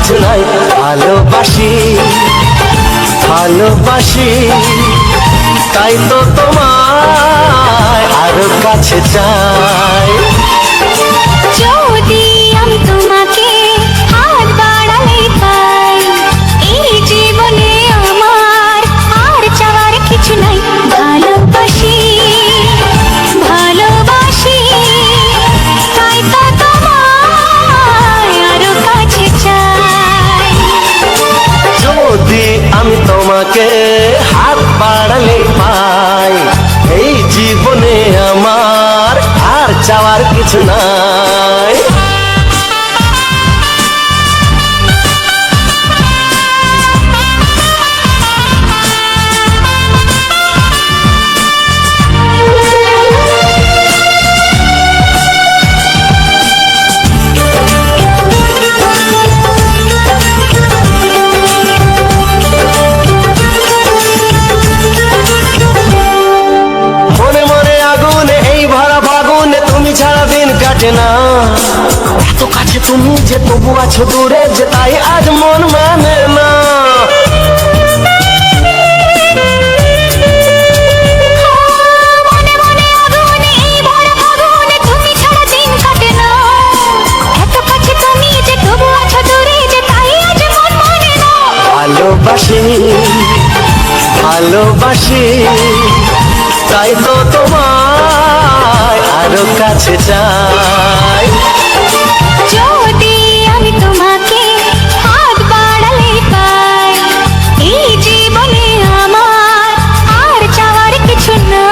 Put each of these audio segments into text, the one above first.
কিছু নাই। ভালোবাসি ভালোবাসি তাই তো তোমায় আরো কাছে চাই। যদি আমি তোমাকে হাত বাড়ালে পাই, এই জীবনে আমার আর চাওয়ার কিছু নাই। ভালোবাসি ভালোবাসি তাই তো তোমায় আরো কাছে চাই। যদি আমি তোমাকে হাত বাড়ালে পাই, এই জীবনে আমার আর চাওয়ার কিছু নাই। না এত কাছে তুমি যে তবু আছো দূরে, যে তাই আজ মন মানে না। ভালোবাসি ভালোবাসি তাই তো তোমায় আরো কাছে চাই। যদি আমি তোমাকে হাত বাড়ালে পাই, এই জীবনে আমার আর চাওয়ার কিছু নাই।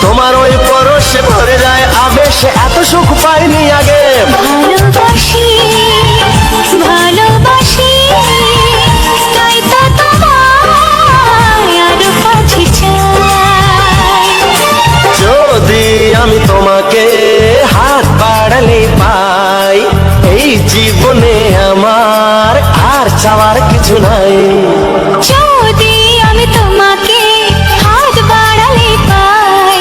তোমার ওই পরশে ভরে যায় আবেশে, এত সুখ পাইনি আগে। ভালোবাসি ভালোবাসি তাই তো তোমায় আরো কাছে চাই। যদি আমি তোমাকে হাত বাড়ালে পাই, এই জীবনে আমার আর চাওয়ার কিছু নাই। যদি আমি তোমাকে হাত বাড়ালে পাই,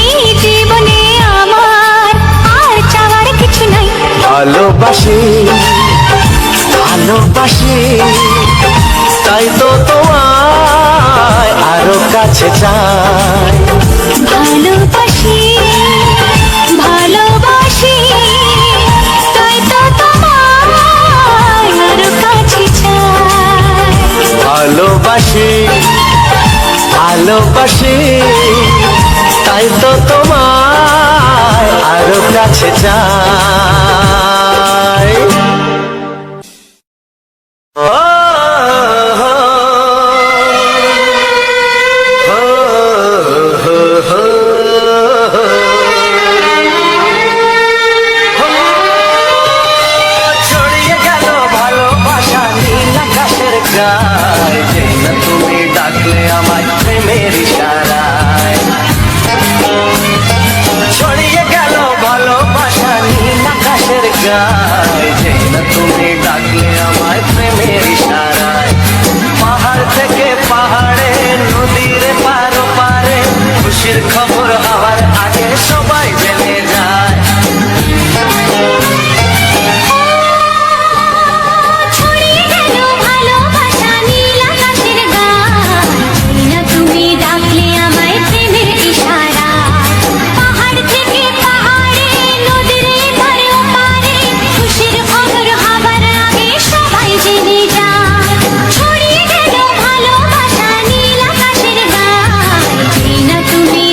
এই জীবনে আমার আর চাওয়ার কিছু নাই। ভালোবাসি ভালোবাসি তাই তো তোমায় আরো কাছে চাই। ভালোবাসি ভালোবাসি তাই তো তোমায় আরো কাছে চাই। ভালোবাসি ভালোবাসি তাই তো তোমায় আরো কাছে চাই। ছড়িয়ে গেল ভালোবাসা নীল আকাশের গায়ে, যেই না তুমি ডাকলে আমায় প্রেমের ইশারায়। ছড়িয়ে গেল ভালোবাসা নীল আকাশের গায়ে, যেই না তুমি ডাকলে আমায় প্রেমের ইশারায়। পাহাড় থেকে পাহাড়ে নদীর পারো পারে, খুশির খবর হওয়ার আগে সবাই জেনে যায়। তুমি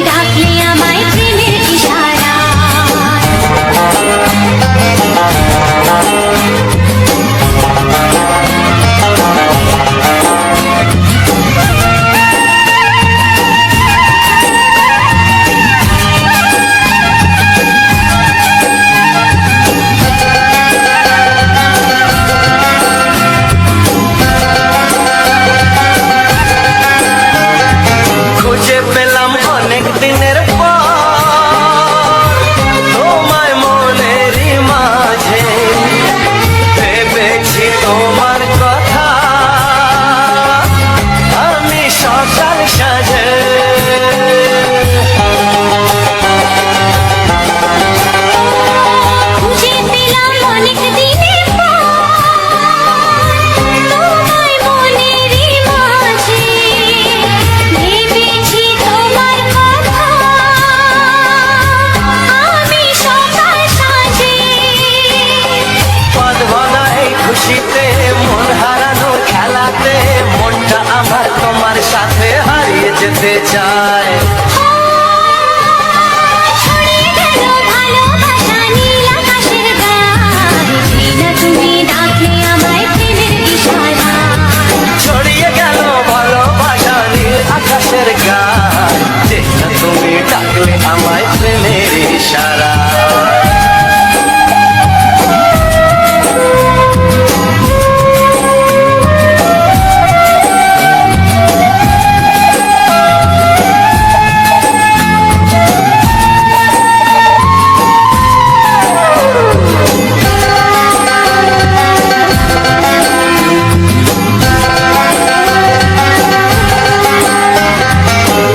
আমায় প্রেমের ইশারা।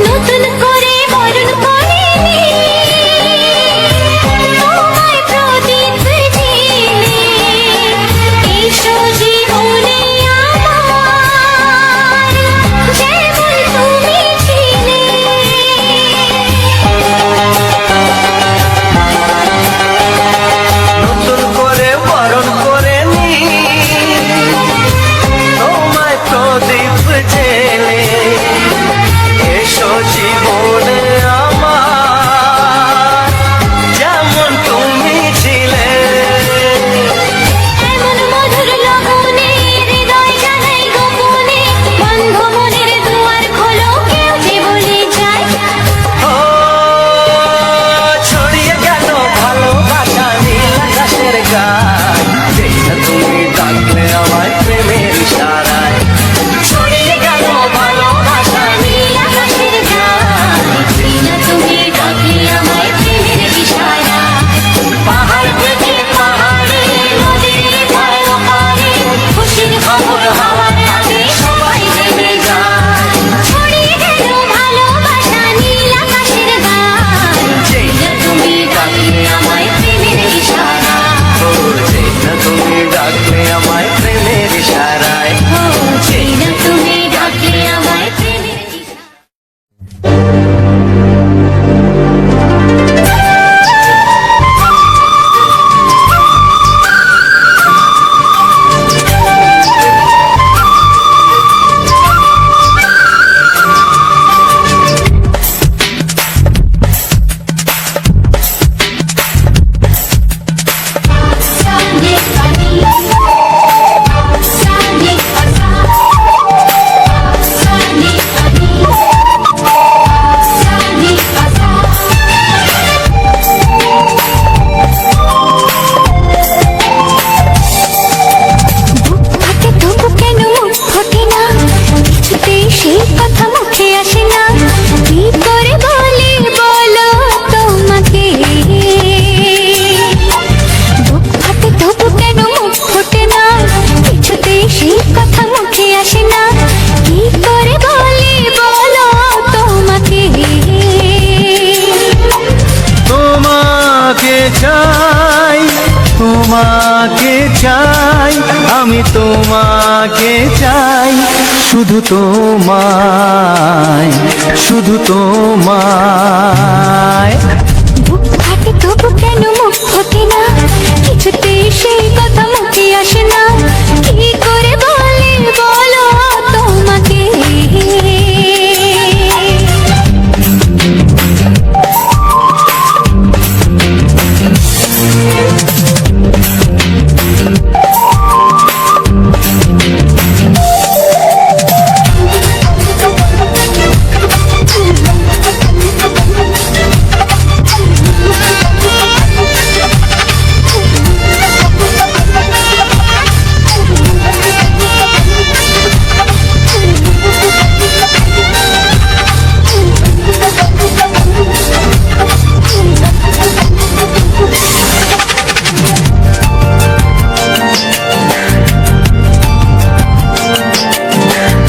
নতুন করে বরণ করিনি তোমায় প্রদীপ জ্বেলে, এসো জীবনে আমার যেমন তুমি ছিলে। নতুন করে বরণ করে নি তোমায় প্রদীপ জেলে, এসো জীবনে আমার যেমন তুমি ছিলে। এমন মধুর লগনে হৃদয় জানাই গোপনে, বন্ধ মনের দুয়ার খোলো কেউ যে বলে যায়। ও ছড়িয়ে গেল ভালোবাসা নীল আকাশের গায়, যেই না তুমি ডাকলে আমায় প্রেমের ইশারায়। ছড়িয়ে গেল ভালোবাসা নীল আকাশের গায়, যেই না তুমি ডাকলে আমায় প্রেমের ইশারা। পাহাড় থেকে পাহাড়ে, নদীর ধারে ওপারে, খুশির খবর হওয়ার আগে সবাই জেনে যায়। ছড়িয়ে গেল ভালোবাসা নীল আকাশের গায়, যেই যেই না তুমি ডাকলে আমায় প্রেমের ইশারা। ও যেই না তুমি ডাকলে আমায় প্রেমের ইশারায়। ও যেই না তুমি ডাকলে আমায় প্রেমের ইশারা। Sani Sani Sani Sani Sani বুকে তবু কেন মুখ ফোটে না, কিছুতেই সেই কথা মুখে আসে না। কি করে বলি বলো তোমাকে, বুক ফাটে তবু কেন মুখ ফোটে না, কিছুতেই সেই কথা মুখে আসে না। কি করে বলি বলো তোমাকে। তোমাকে চাই, তোমাকে চাই, আমি তোমাকে চাই, শুধু তোমায়, শুধু তোমায়। বুক ফাটে তবু কেন মুখ ফোটে না, কিছুতেই সেই কথা মুখে আসে না। কি করে বলি বলো তোমাকে।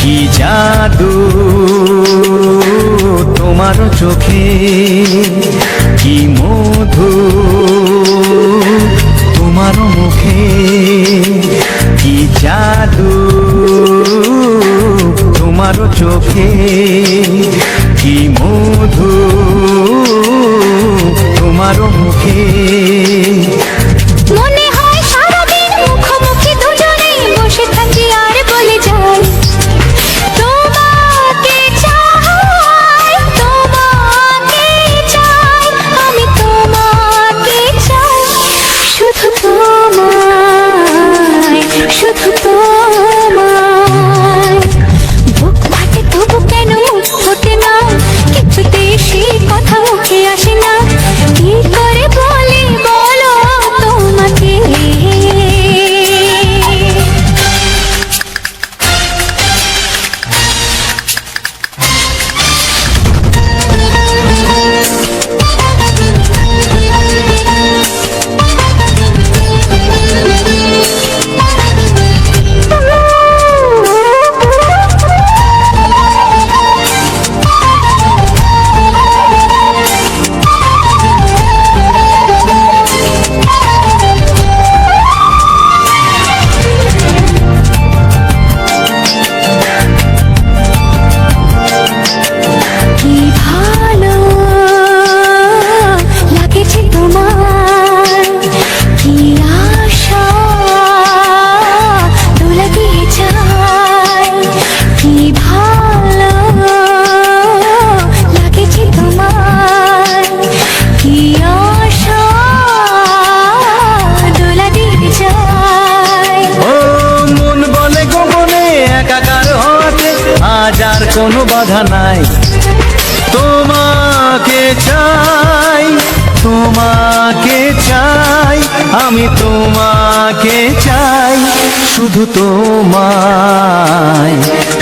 কি জাদু তোমার চোখে, কি মধু তোমার মুখে, কি জাদু তোমার চোখে, কি মধু তোমার মুখে। মনে হয় সারাদিন মুখোমুখি দুজনেই বসে থাকি আর বলে যাই, তোমাকে চাই, তোমাকে চাই, আমি তোমাকে চাই, শুধু তোমায়, শুধু তোমায়। বুক ফাটে তবু কেন মুখ ফোটে না, কিছুতেই কোনো বাধা নাই। তোমাকে চাই, তোমাকে চাই, আমি তোমাকে চাই, শুধু তোমায়,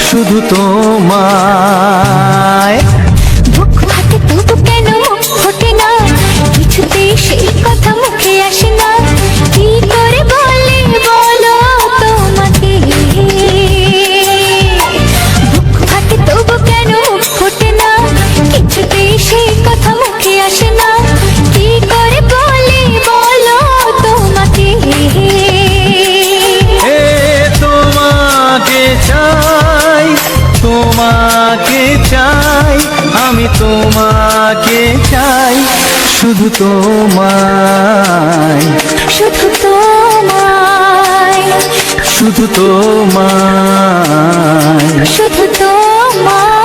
শুধু তোমায়। বুক ফাটে তবু কেন মুখ ফোটে না, কিছুতেই সেই কথা মুখে আসে না, কি করে বলে বলো তোমাকে। বুক ফাটে তবু কেন মুখ ফোটে না, কিছুতেই সেই কথা মুখে আসে না, কি করে বলে বলো তোমাকে। এ তোমাকে চাই, তোমাকে চাই, আমি তোমাকে চাই, শুধু তোমায়, শুধু তোমায়, শুধু তোমায়। শুধু তোমায়।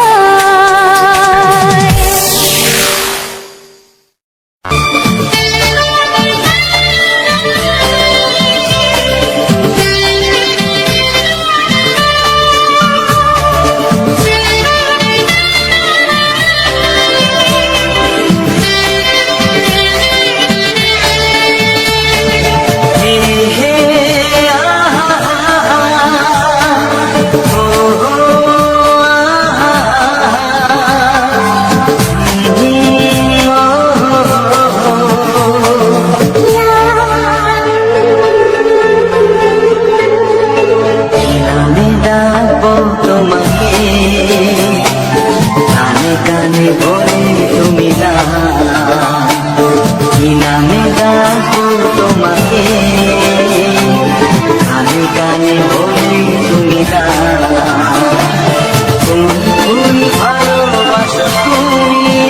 আমি ডাকবো তোমাকে, কানে কানে বলে তুমি না, কি নামে ডাকবো তোমাকে, কানে কানে বলে তুমি না। কোন ভালোবাসো তুমি,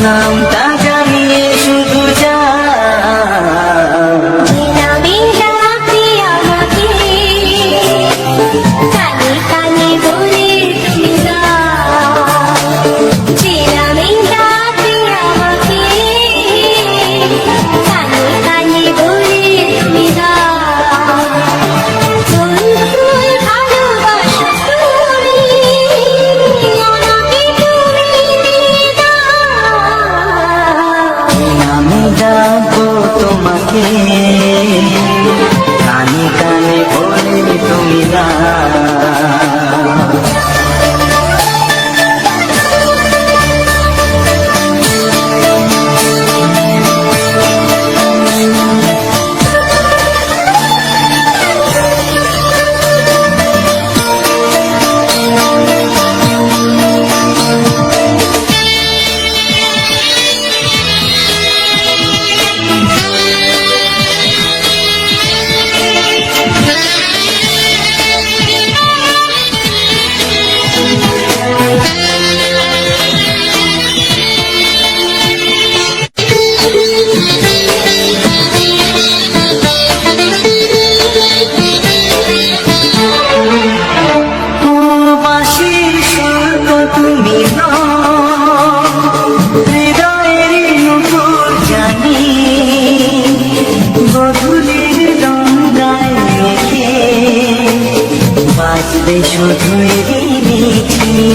নামটা জানিয়ে শুধু যা। নামে ডাকতে আমাকে, কানে কানে বলে তুমি যাও। যে নামে ডাকতে আমাকে, কানে কানে বলে তুমি যাও। কোন ভালোবাসো তুমি, আমাকে তুমি দিয়ে দাও। আমি ডাকবো তোমাকে, কানে কানে বলে তুমি না। বাঁশির সুর তো তুমি নও, হৃদয়ের নূপুর জানি, গধূলির গঙ্গায় রেখে বাজবে শুধুই রিমিঝিমি।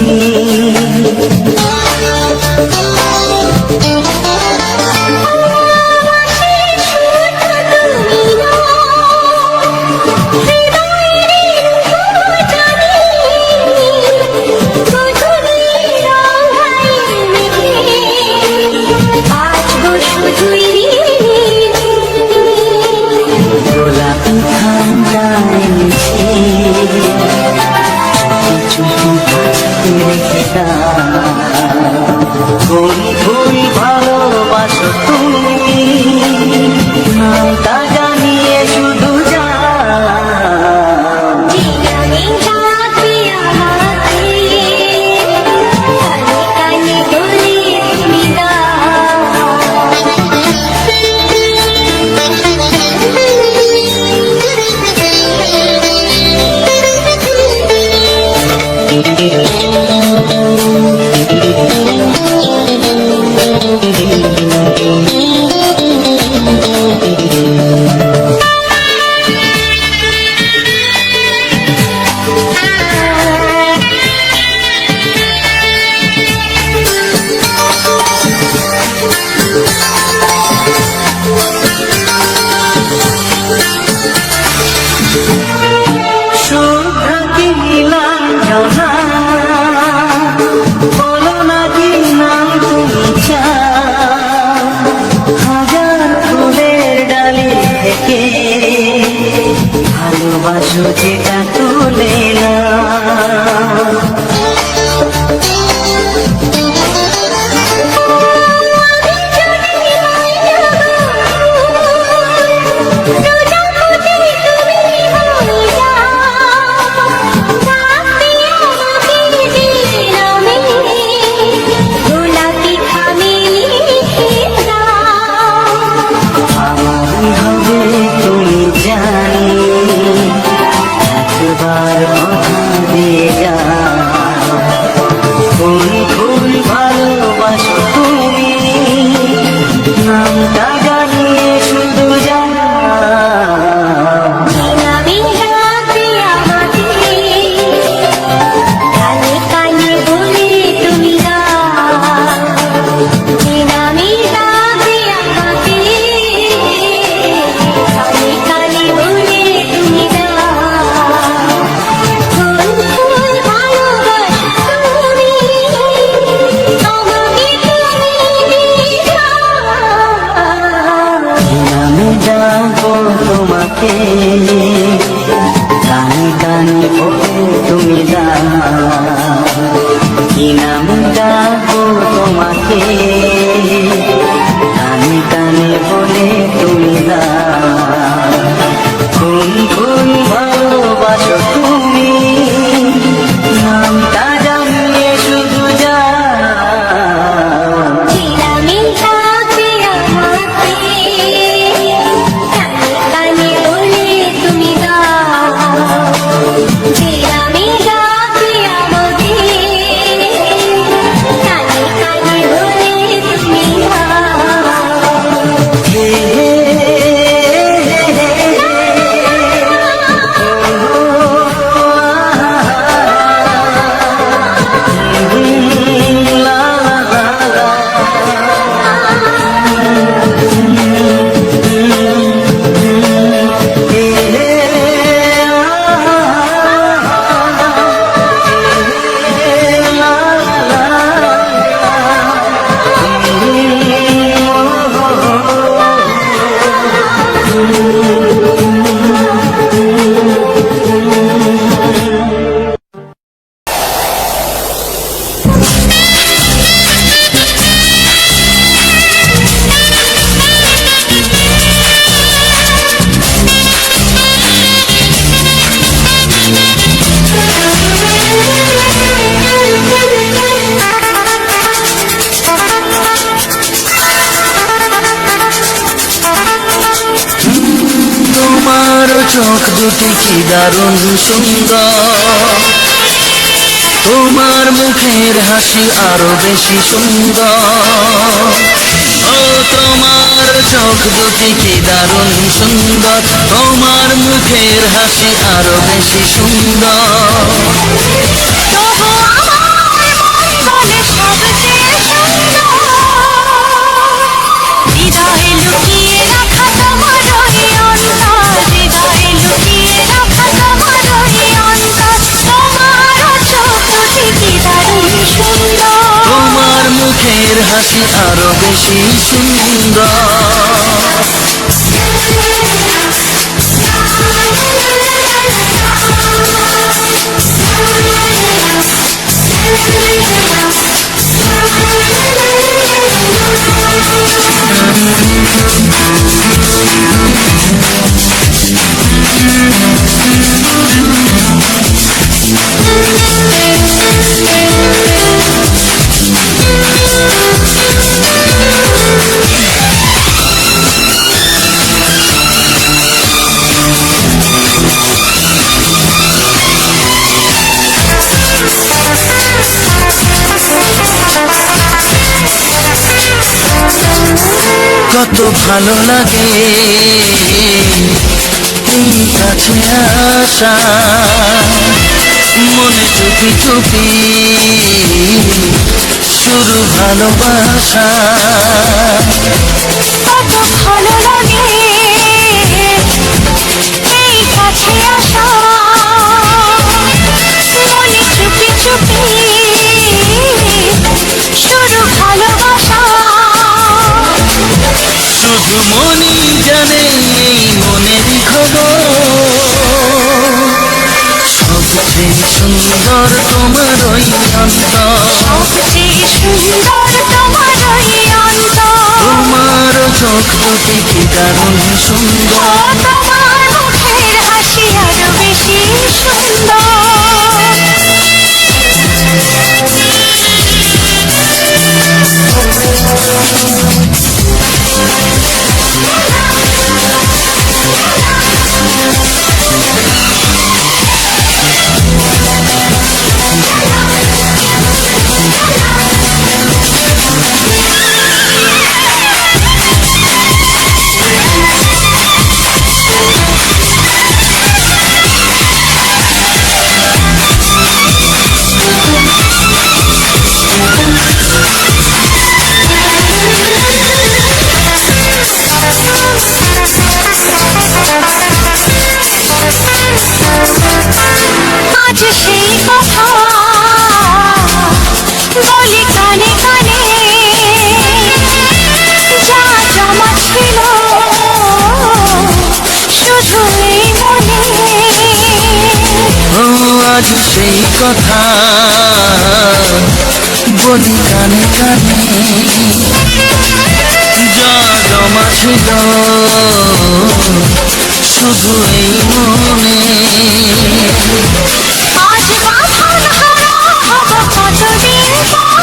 গোলাপি ঠান্ডায় মিশে চুপি ভাসতে রেখে কোন ভুল ভালোবাসো তুমি, নামটা জানিয়ে শুধু যা। চোখ দুটি কি দারুণ সুন্দর, তোমার মুখের হাসি আরো বেশি সুন্দর। ও তোমার চোখ দুটি কি দারুণ সুন্দর, তোমার মুখের হাসি আরো বেশি সুন্দর। তবু আমার মন বলে সবচেয়ে সুন্দর, হৃদয়ে লুকিয়ে রাখা তোমার ওই অন্তর, হৃদয়ে লুকিয়ে রাখা তোমার ওই অন্তর। তোমার চোখ দুটি কি দারুণ সুন্দর, তোমার মুখের হাসি আরো বেশি সুন্দর। কত ভালো লাগে এই কাছে আসা, মনে চুপি চুপি শুরু ভালোবাসা। কত ভালো লাগে এই কাছে আসা, মনে চুপি চুপি শুরু ভালোবাসা। শুধু মনই জানে এই মনের খবর, সবচেয়ে সুন্দর তোমার ওই অন্তর, সবচেয়ে সুন্দর তোমার ওই অন্তর। তোমার চোখ দুটি কি দারুণ সুন্দর, তোমার মুখের হাসি আরো বেশি সুন্দর। আজ সেই কথা বলি কানে কানে, যা জমা ছিল শুধু এই মনে। ও আজ সেই কথা বলি কানে কানে, যা জমা ছিল শুধু এই মনে। আজ বাঁধন হারা হব কতদিন পর,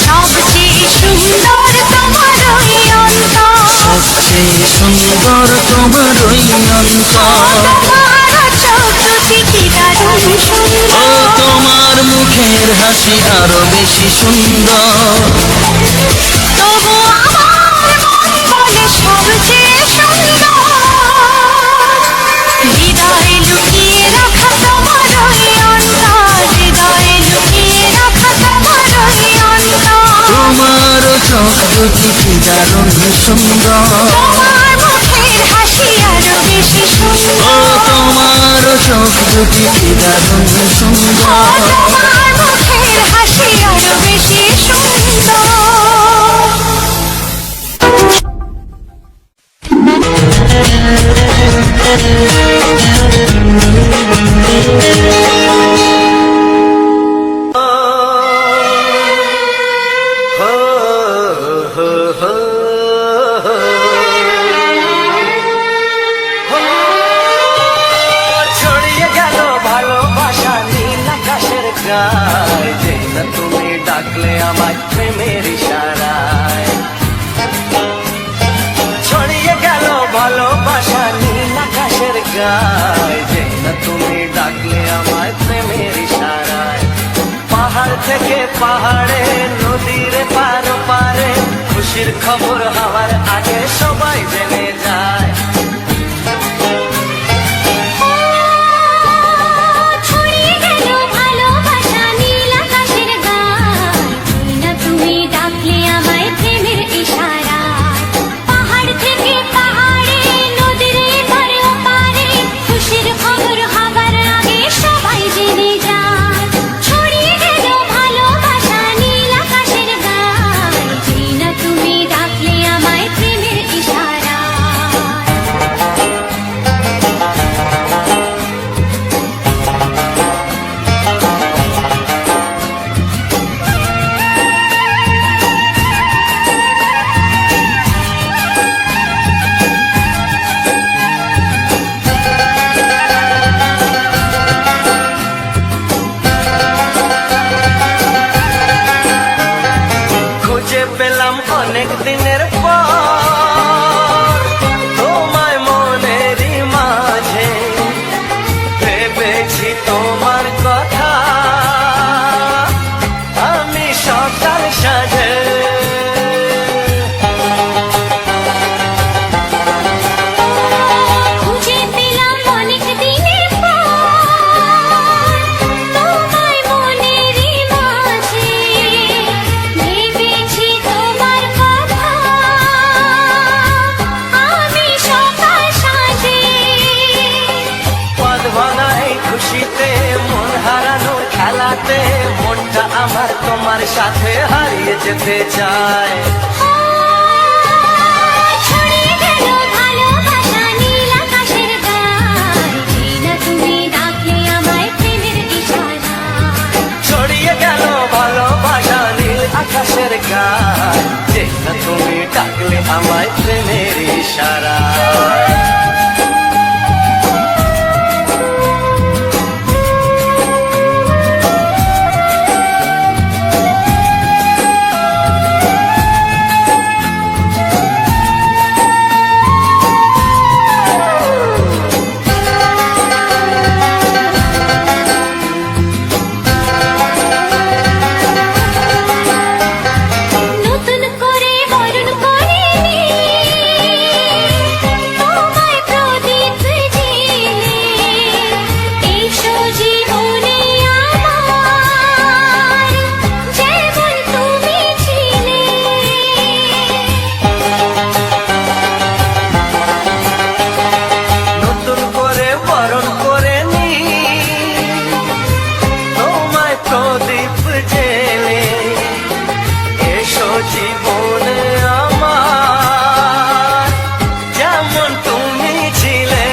সবচেয়ে সুন্দর তোমার ওই অন্তর, সবচেয়ে সুন্দর তোমার ওই অন্তর। তোমার চোখ দুটি কি দারুণ ও সুন্দর। তোমার মুখের হাসি আরো বেশি সুন্দর। তবু আমার মন বলে সবচেয়ে সুন্দর, হৃদয়ে লুকিয়ে রাখা তোমার ওই অন্তর, হৃদয়ে লুকিয়ে রাখা তোমার ওই অন্তর। তোমার চোখ দুটি কি দারুণ সুন্দর, তোমার মুখের হাসি আরো বেশি ও সুন্দর। তোমার চোখ দুটি কি দারুণ সুন্দর। তোমার মুখের হাসি আরো বেশি সুন্দর। ছড়িয়ে গেল ভালোবাসা নীল আকাশের গায়ে, যেই না তুমি ডাকলে আমায় প্রেমের গায়, যেই না তুমি ডাকলে আমায় প্রেমের ইশারায়। পাহাড় থেকে পাহাড়ে, নদীর পার পারে, খুশির খবর হওয়ার আগে সবাই জেনে যায়। ছড়িয়ে গেল ভালোবাসা নীল আকাশের গায়, যেই না তুমি ডাকলে আমায় প্রেমের ইশারায়। পাহাড় থেকে পাহাড়ে, নদীর এপার ওপারে, খুশির খবর হবার আগে সবাই জেনে যায়। ছড়িয়ে গেল ভালোবাসা নীল আকাশের গায়, যেই না তুমি ডাকলে আমায় প্রেমের ইশারায়। খুঁজে পেলাম অনেক দিনের পর তোমায় মনেরই মাঝে, ভেবেছি তোমার কথা আমি সকাল সাজে। খুঁজে পেলাম অনেক দিনের পর তোমায় মনেরই মাঝে, ভেবেছি তোমার কথা আমি সকাল সাজে। পদ ভাঙা এই খুশিতে, মন হারানোর খেলাতে, মনটা আমার তোমার সাথে হারিয়ে যেতে চায়। ছড়িয়ে গেল ভালোবাসা নীল আকাশের গায়, যেই না তুমি ডাকলে আমায় প্রেমের ইশারায়। ছড়িয়ে গেল ভালোবাসা নীল আকাশের গায়, যেই না তুমি ডাকলে আমায় প্রেমের ইশারায়। নতুন করে বরণ করিনি তোমায় প্রদীপ জেলে, এসো জীবনে আমার যেমন তুমি ছিলে। নতুন করে বরণ করে নি তোমায় প্রদীপ জেলে, এসো জীবনে আমার যেমন তুমি ছিলে।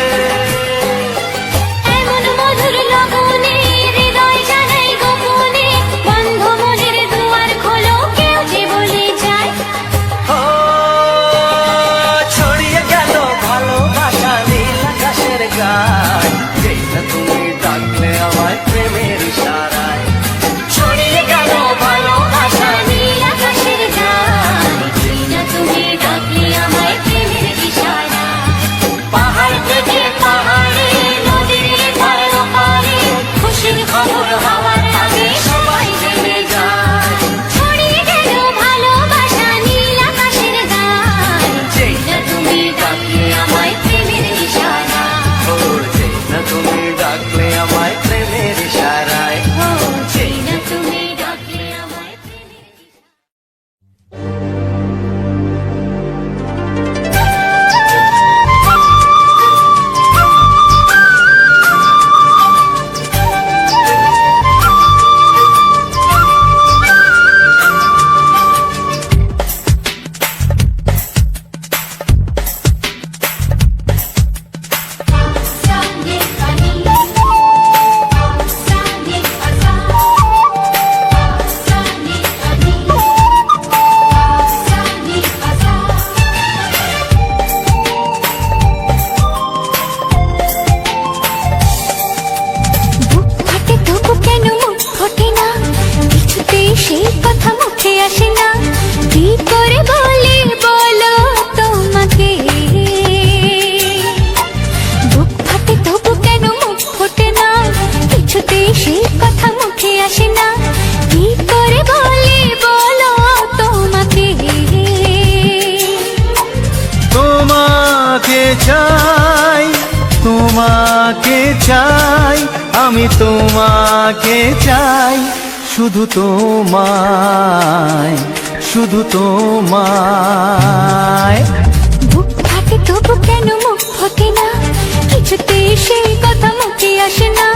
এমন মধুর লগনে হৃদয় জানাই গোপনে, বন্ধ মনের দুয়ার খোলো কেউ যে বলে যায়। ও ছড়িয়ে গেল ভালোবাসা নীল আকাশের গায়, যেই না তুমি ডাকলে আমায় প্রেমের ইশারায়। ছড়িয়ে গেল ভালোবাসা নীল আকাশের গায়, তোমাকে চাই, আমি তোমাকে চাই, শুধু তোমায়, শুধু তোমায়। বুক ফাটে তবু কেন মুখ ফোটে না, কিছুতে সেই কথা মুখে আসে না,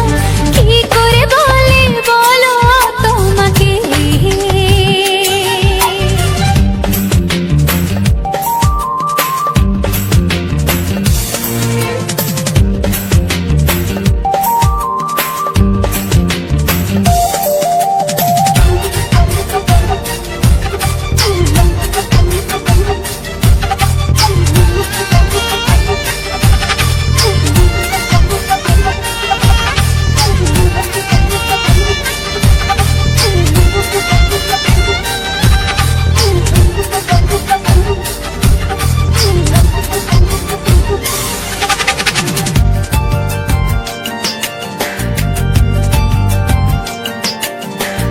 কি করে বলে বলো তোমাকে।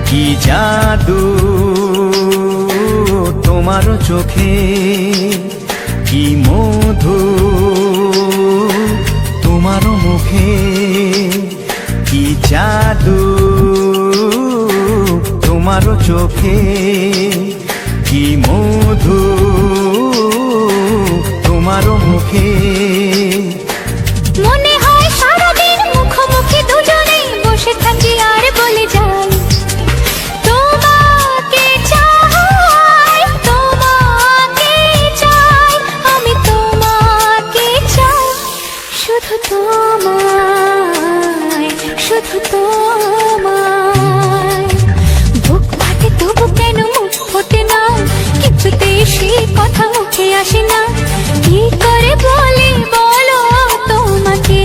কি জাদু তোমার চোখে, কি মধু তোমার মুখে, কি জাদু তোমার চোখে, কি মধু তোমার মুখে। মনে হয় সারাদিন মুখোমুখি দুজনেই বসে থাকি আর বলে যাই, তোমাকে চাই, তোমাকে চাই, আমি তোমাকে চাই, শুধু তোমায়, শুধু তোমায়। বুক ফাটে তবু কেন মুখ ফোটে না, কিছুতে সেই কথা মুখে আসে না, কি করে বলে বলো তোমাকে।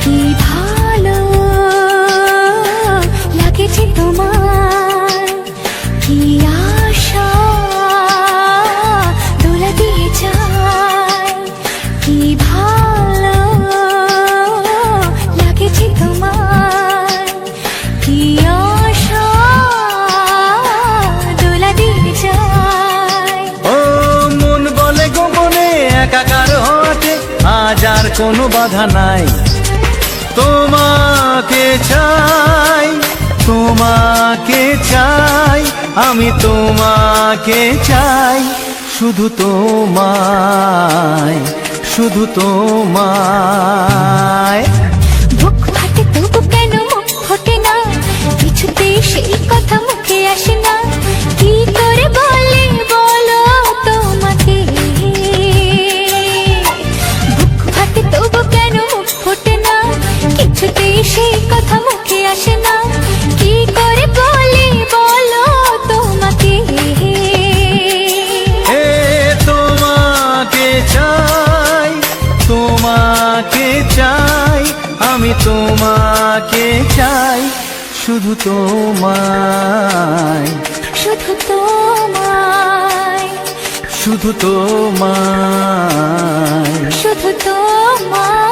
কি ভালো লাগেছে তোমার, কি আশা দোলা দিয়ে যায়, কি ভালো লাগেছে তোমার, কি আশা দোলা দিয়ে যায়। ও মন বলে গোপনে একাকার হতে, আজ আর কোনো বাধা নাই। তোমাকে চাই, তোমাকে চাই, আমি তোমাকে চাই, শুধু তোমায়, শুধু তোমায়। বুক ফাটে তবু কেন মুখ ফোটে না, কিছুতে সেই কথা মুখে আসে না, কি করে বলে বলো তোমাকে। বুক ফাটে তবু কেন মুখ ফোটে না, কিছুতে সেই কথা মুখে আসে না, কি করে বলে বলো তোমাকে। এ তোমাকে চাই, তোমাকে চাই, আমি তোমাকে চাই, শুধু তোমায়, শুধু তোমায়, শুধু তোমায়। শুধু তোমায়।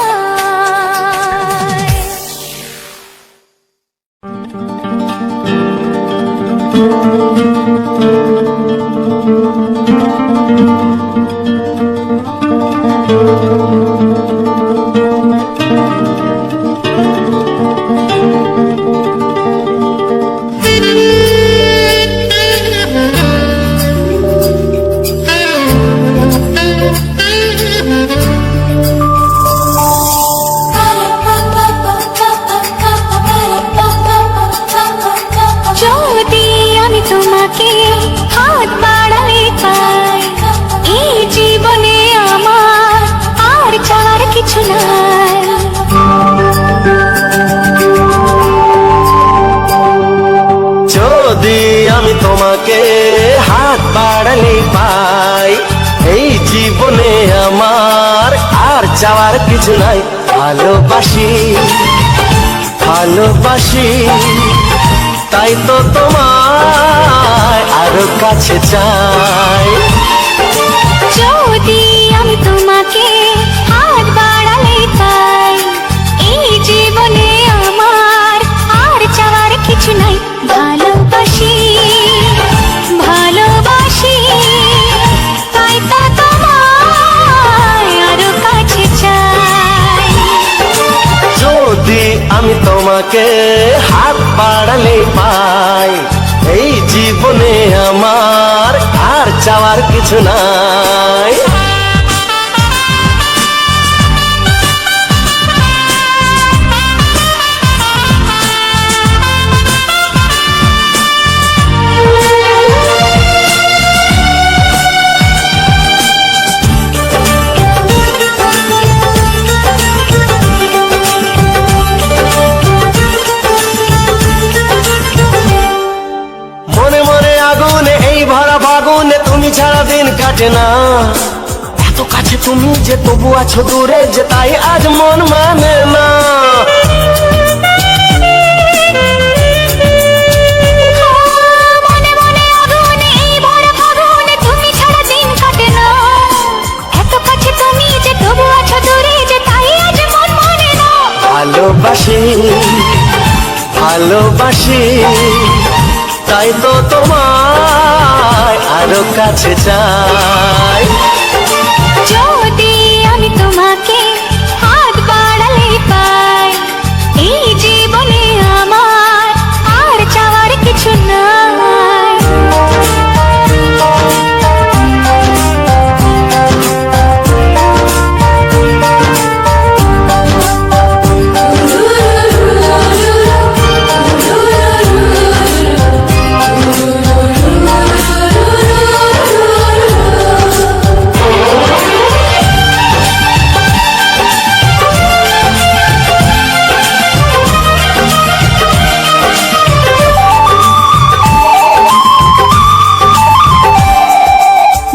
যদি আমি তোমাকে হাত বাড়াই পাই, এই জীবনে আমার আর চার কিছু নাই। যদি আমি তোমাকে হাত চাওয়ার কিছু নাই। ভালোবাসি ভালোবাসি তাই তো তোমায় আরো কাছে চাই। যদি আমি তোমাকে হাত বাড়ালে পাই, এই জীবনে আমার আর চাওয়ার কিছু নাই। ভালোবাসি ভালোবাসি তাই তো তোমায় আরো কাছে চাই। যদি আমি তোমাকে হাত বাড়ালে পাই, এই জীবনে আমার আর চাওয়ার কিছু নাই। মনে মনে আগুনে এই ভরা ফাগুনে তুমি ছাড়া দিন কাটে না। এত কাছে তুমি যে তবু আছো দূরে যে, তাই আজ মন মানে না। মনে মনে আগুনে এই ভরা ফাগুনে তুমি ছাড়া দিন কাটে না। এত কাছে তুমি যে তবু আছো দূরে যে, তাই আজ মন মানে না। ভালোবাসি ভালোবাসি তাই তো তোমায় আরো কাছে চাই। যদি আমি তোমাকে হাত বাড়ালে পাই, এই জীবনে আমার আর চাওয়ার কিছু নাই।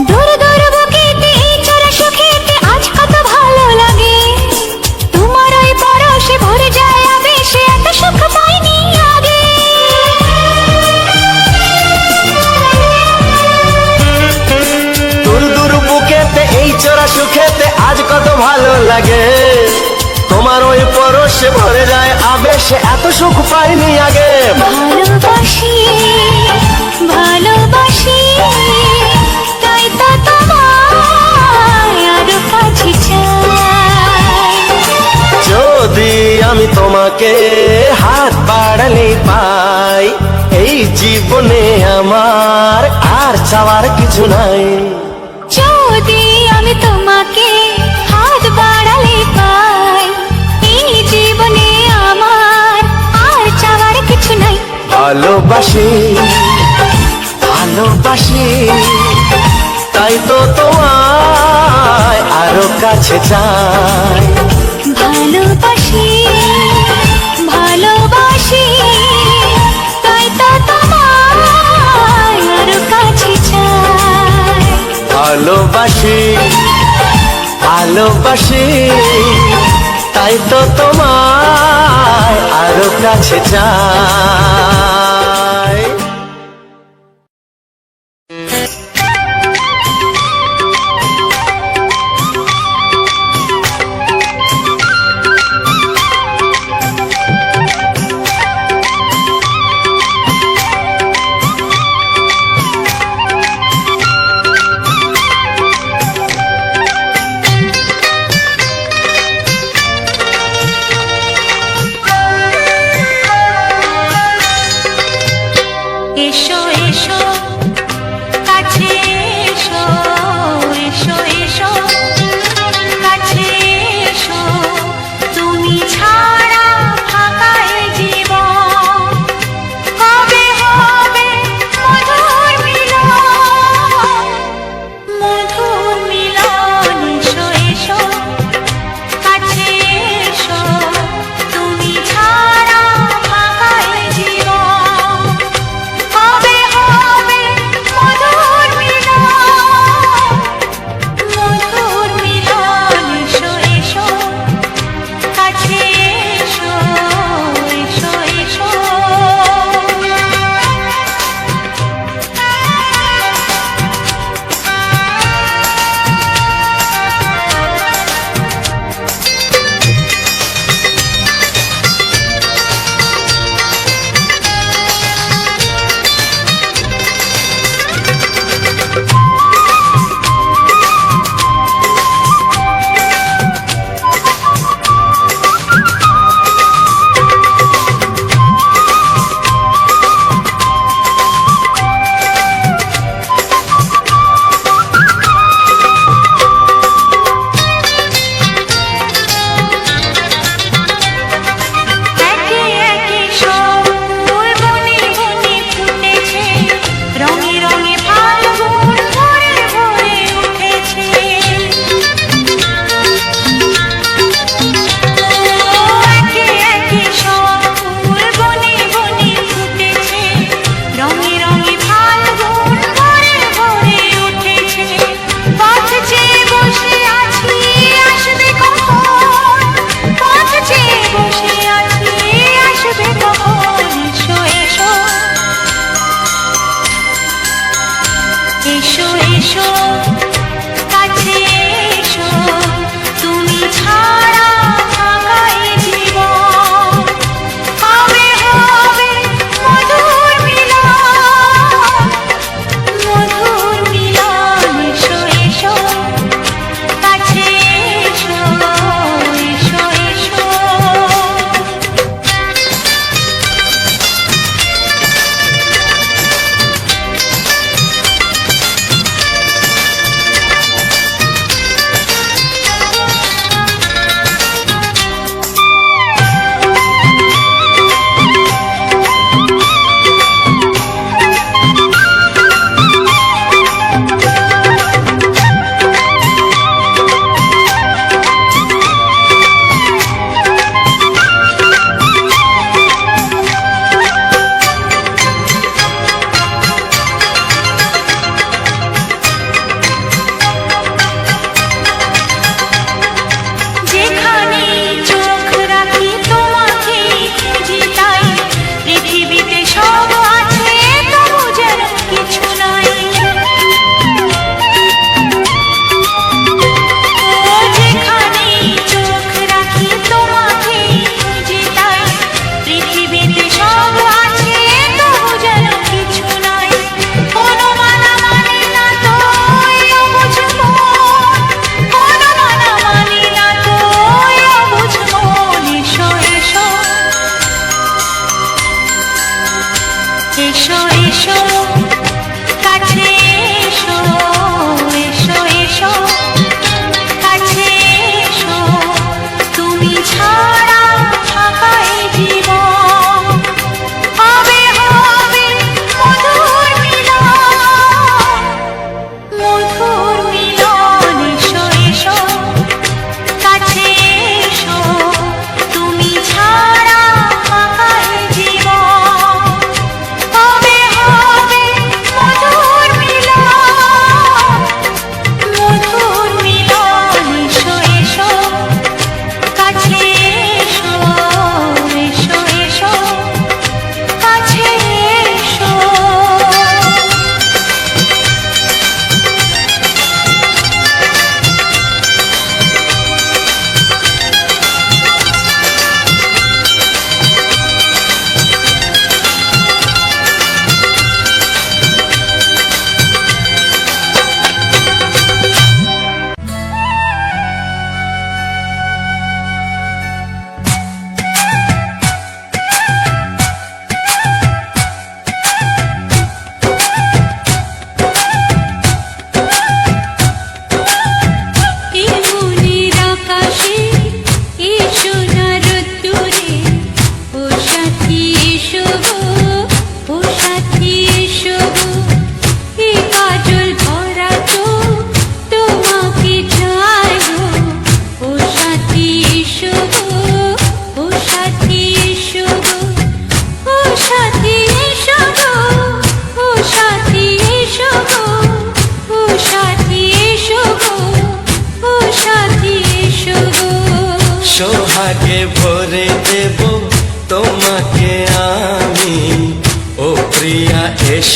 দূর দূর বুকেতে এই চড়া সুখেতে আজ কত ভালো লাগে। তোমার ওই পরশে ভরে যায় আবেশে, এত সুখ পাইনি আগে। দূর দূর বুকেতে এই চোরা সুখেতে আজ কত ভালো লাগে। তোমার ওই পরশে ভরে যায় আবেশে, এত সুখ পাইনি আগে। ভালোবাসি ভালোবাসি তাই তো তোমায় আরো কাছে চাই। যদি আমি তোমাকে হাত বাড়ালে পাই, এই জীবনে আমার আর চাওয়ার কিছু নাই। যদি আমি তোমাকে হাত বাড়ালে পাই, এই জীবনে আমার আর চাওয়ার কিছু নাই। ভালোবাসি ভালোবাসি তাই তো তোমায় আরো কাছে চাই। ভালোবাসি ভালোবাসি তাই তো তোমায় আরো কাছে চাই। ভালোবাসি ভালোবাসি তাই তো তোমায় আরো কাছে চাই।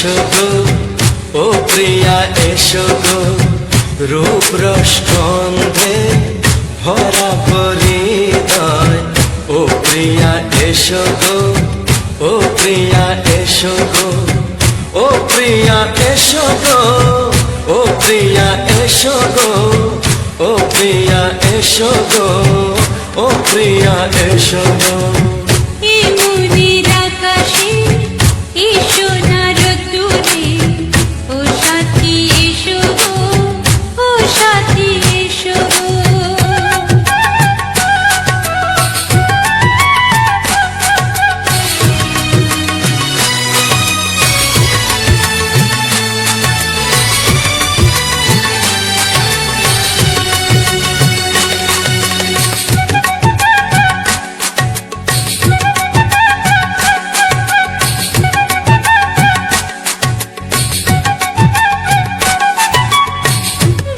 এসো গো ও প্রিয়া এসো গো রূপ রস গন্ধে ভরা পরিদয় ও প্রিয়া এসো গো ও প্রিয়া এসো গো ও প্রিয়া এসো গো ও প্রিয়া এসো গো ও প্রিয়া এসো গো ও প্রিয়া এসো গো এই মনের আকাশে এই সোনার রোদ্দুরে ও সাথী এসো গো ও সাথী এসো গো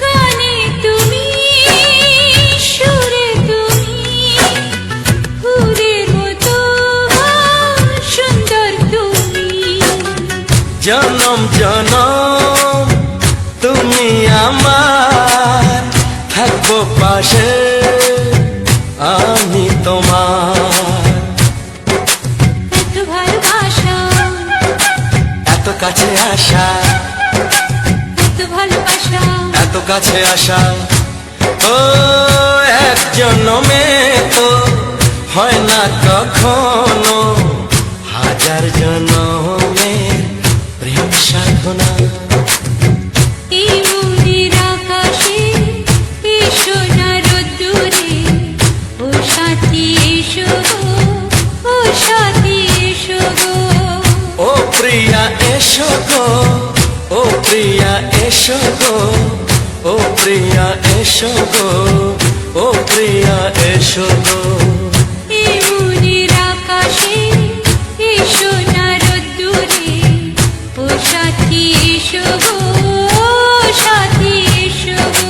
গানে তুমি সুরে তুমি ফুলের মতো সুন্দর তুমি জনম জনম তুমি আমার থাকবো পাশে আমি তোমার এত ভালোবাসা এত কাছে আসা এত ভালোবাসা এত কাছে আসা ও এক জন্মে তো হয় না কখনো হাজার জন্মের প্রেম সাধনা এই মনের আকাশে এই সোনার রোদ্দুরে ও সাথী এসো গো ও সাথী এসো গো ও প্রিয়া এসো গো ও প্রিয়া এসো গো ও প্রিয়া এসো গো ও প্রিয়া এসো গো এই মনের আকাশে এই সোনার রোদ্দুরে ও সাথী এসো গো ও সাথী এসো গো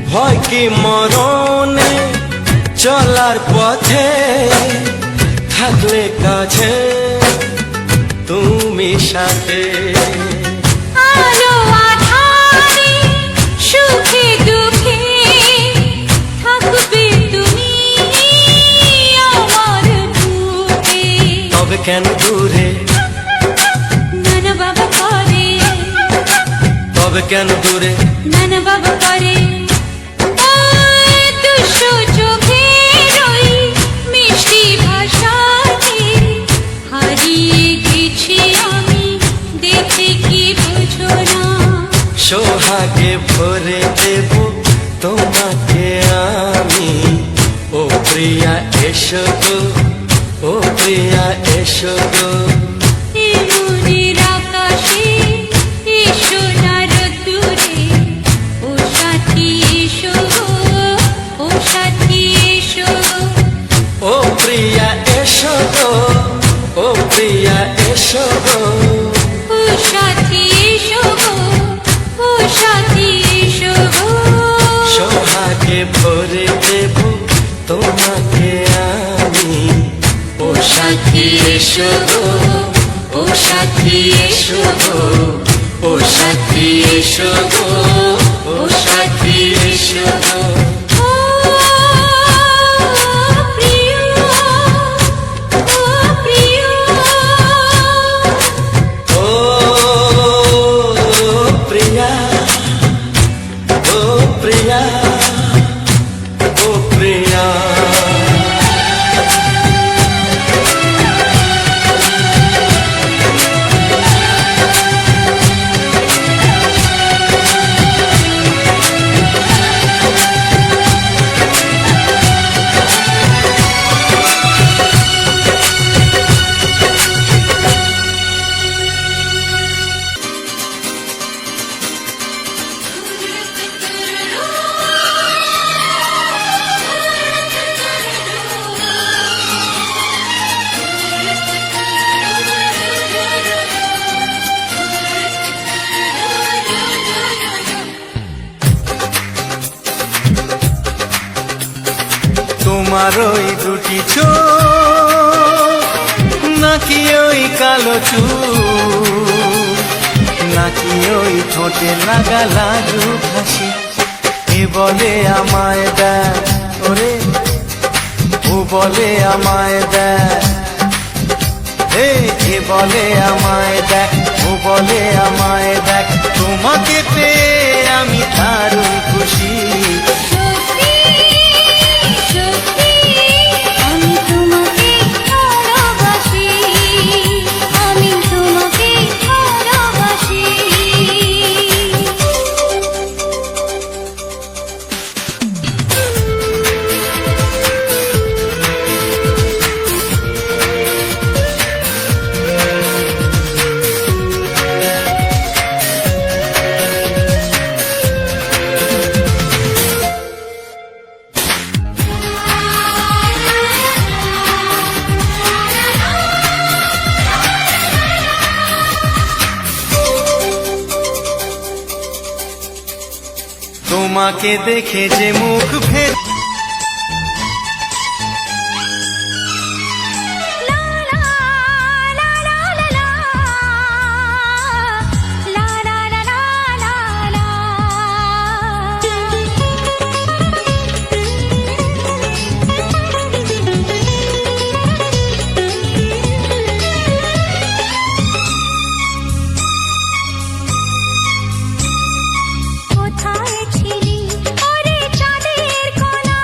ভয় কি মরণে চলার পথে থাকলে কাছে তুমি সাথে আলো আঁধারে সুখে দুঃখে থাকবে তুমি আমার বুকে তবে কেন দূরে নানা বাবা করে তবে কেন দূরে নানা বাবা করে ওই দুশো চোখের ওই মিষ্টি ভাষাতে হারিয়ে গেছি আমি দেখে কি বুঝো না সোহাগে ভরে দেব তোমাকে আমি ও প্রিয়া এসো গো ও প্রিয়া এসো গো এই মনের আকাশে এই সোনার রোদ্দুরে ও সাথী এসো গো ও সাথী এসো ও প্রিয়া এসো গো ও প্রিয়া এসো গো ও সাথী এসো গো ও সাথী এসো গো সোহাগে ভরে দেব তোমাকে আমি ও সাথী এসো গো ও সাথী এসো গো ও সাথী এসো গো ও সাথী এসো গো ও প্রিয় ও প্রিয় ও প্রিয়া ও প্রিয়া ও প্রিয়া তোমার ওই দুটি চোখ, নাকি ওই কালো চুল, নাকি ওই ঠোঁটে লাগা লাগু হাসি, এ বলে আমায় দেখ ওরে, ও বলে আমায় দেখ, এ বলে আমায় দেখ, ও বলে আমায় দেখ, তোমাকে পেয়ে আমি দারুণ খুশি। সত্যি সত্যি আমি তোমাকে ভালোবাসি, আমি তোমাকে ভালোবাসি। তোমাকে দেখে যে মুখ ফের লা লা লা লা লা লা, লা লা লা লা লা লা। কোথায় ছিলি ওরে চাঁদের কোনা,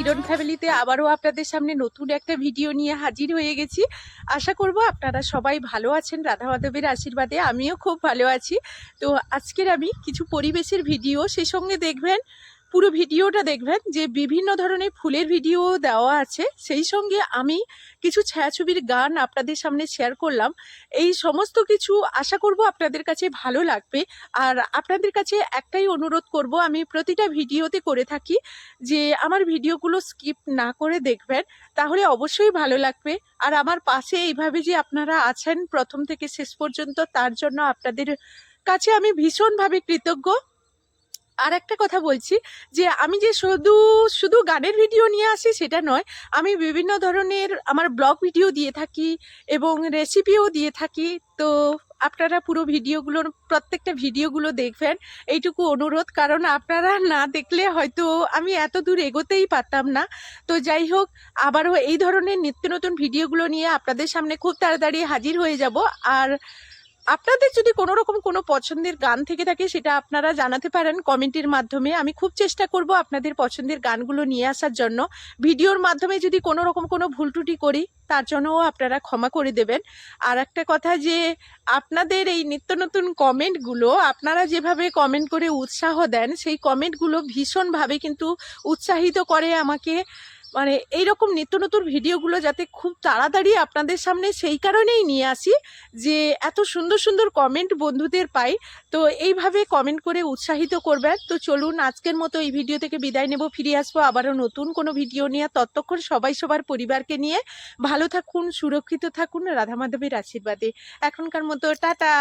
কিরণ ফ্যামিলিতে আবারও আপনাদের সামনে নতুন একটা ভিডিও নিয়ে হাজির হয়ে গেছি। আশা করব আপনারা সবাই ভালো আছেন, রাধা মাধবের আশীর্বাদে আমিও খুব ভালো আছি। তো আজকের আমি কিছু পরিবেশের ভিডিও, সেই সঙ্গে দেখবেন পুরো ভিডিওটা দেখবেন যে বিভিন্ন ধরনের ফুলের ভিডিও দেওয়া আছে, সেই সঙ্গে আমি কিছু ছায়াছবির গান আপনাদের সামনে শেয়ার করলাম। এই সমস্ত কিছু আশা করব আপনাদের কাছে ভালো লাগবে। আর আপনাদের কাছে একটাই অনুরোধ করব, আমি প্রতিটা ভিডিওতে করে থাকি যে আমার ভিডিওগুলো স্কিপ না করে দেখবেন, তাহলে অবশ্যই ভালো লাগবে। আর আমার পাশে এইভাবে যে আপনারা আছেন প্রথম থেকে শেষ পর্যন্ত, তার জন্য আপনাদের কাছে আমি ভীষণভাবে কৃতজ্ঞ। আর একটা কথা বলছি যে আমি যে শুধু শুধু গানের ভিডিও নিয়ে আসি সেটা নয়, আমি বিভিন্ন ধরনের আমার ব্লগ ভিডিও দিয়ে থাকি এবং রেসিপিও দিয়ে থাকি। তো আপনারা পুরো ভিডিওগুলোর প্রত্যেকটা ভিডিওগুলো দেখবেন, এইটুকু অনুরোধ, কারণ আপনারা না দেখলে হয়তো আমি এত দূর এগোতেই পারতাম না। তো যাই হোক, আবারও এই ধরনের নিত্য নতুন ভিডিওগুলো নিয়ে আপনাদের সামনে খুব তাড়াতাড়ি হাজির হয়ে যাব। আর আপনাদের যদি কোনো রকম কোনো পছন্দের গান থেকে থাকে সেটা আপনারা জানাতে পারেন কমেন্টের মাধ্যমে। আমি খুব চেষ্টা করব আপনাদের পছন্দের গানগুলো নিয়ে আসার জন্য। ভিডিওর মাধ্যমে যদি কোনো রকম কোনো ভুল ত্রুটি করি তার জন্যও আপনারা ক্ষমা করে দেবেন। আর একটা কথা, যে আপনাদের এই নিত্য নতুন কমেন্টগুলো, আপনারা যেভাবে কমেন্ট করে উৎসাহ দেন, সেই কমেন্টগুলো ভীষণভাবে কিন্তু উৎসাহিত করে আমাকে, মানে এইরকম নিত্য নতুন ভিডিওগুলো যাতে খুব তাড়াতাড়ি আপনাদের সামনে, সেই কারণেই নিয়ে আসি যে এত সুন্দর সুন্দর কমেন্ট বন্ধুদের পাই। তো এইভাবে কমেন্ট করে উৎসাহিত করবেন। তো চলুন আজকের মতো এই ভিডিও থেকে বিদায় নেব, ফিরে আসবো আবারও নতুন কোনো ভিডিও নিয়ে। ততক্ষণ সবাই সবার পরিবারকে নিয়ে ভালো থাকুন, সুরক্ষিত থাকুন রাধা মাধবের আশীর্বাদে। এখনকার মতো টাটা।